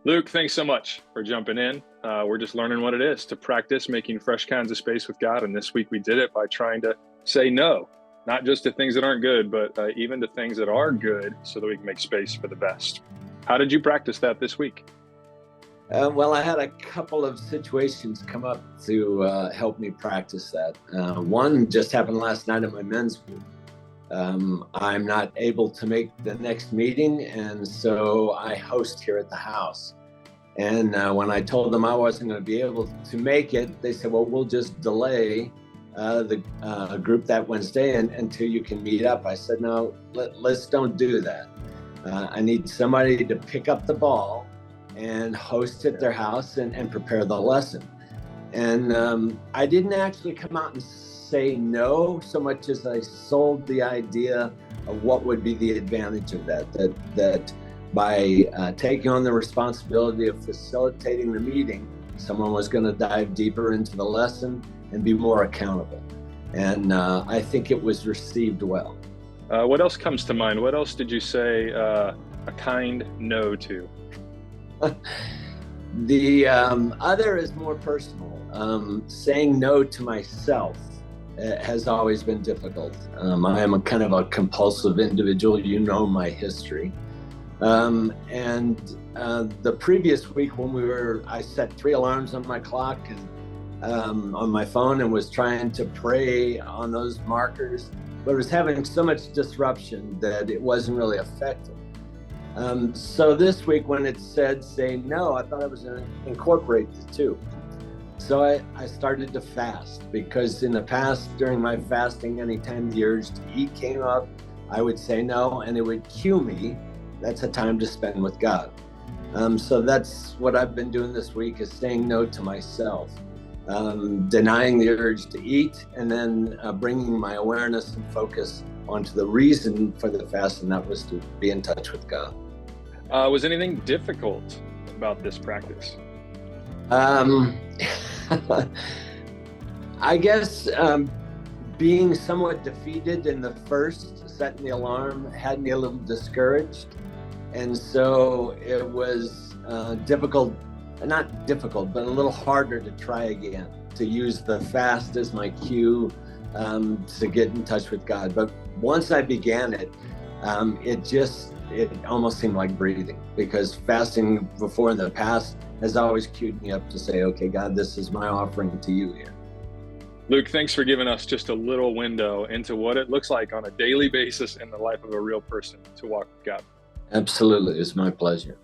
Luke, thanks so much for jumping in. We're just learning what it is to practice making fresh kinds of space with God. And this week we did it by trying to say no, not just to things that aren't good, but even to things that are good so that we can make space for the best. How did you practice that this week? Well, I had a couple of situations come up to help me practice that. One just happened last night at my men's group. I'm not able to make the next meeting, and so I host here at the house. And when I told them I wasn't going to be able to make it, they said, well, we'll just delay the group that Wednesday until you can meet up. I said, no, let's don't do that. I need somebody to pick up the ball and host at their house and prepare the lesson. And I didn't actually come out and say no so much as I sold the idea of what would be the advantage of that by taking on the responsibility of facilitating the meeting, someone was going to dive deeper into the lesson and be more accountable. And I think it was received well. What else comes to mind? What else did you say a kind no to? The other is more personal. Saying no to myself has always been difficult. I am a kind of a compulsive individual. You know my history. And the previous week when I set 3 alarms on my clock and on my phone and was trying to pray on those markers, but it was having so much disruption that it wasn't really effective. So this week when it said say no, I thought I was going to incorporate the two. So I started to fast, because in the past, during my fasting, anytime the urge to eat came up, I would say no, and it would cue me. That's a time to spend with God. So that's what I've been doing this week, is saying no to myself, denying the urge to eat, and then bringing my awareness and focus onto the reason for the fast, and that was to be in touch with God. Was anything difficult about this practice? I guess being somewhat defeated in the first, setting the alarm, had me a little discouraged. And so it was difficult, not difficult, but a little harder to try again, to use the fast as my cue to get in touch with God. But once I began it, it almost seemed like breathing, because fasting before in the past has always cued me up to say, okay, God, this is my offering to you here. Luke, thanks for giving us just a little window into what it looks like on a daily basis in the life of a real person to walk with God. Absolutely. It's my pleasure.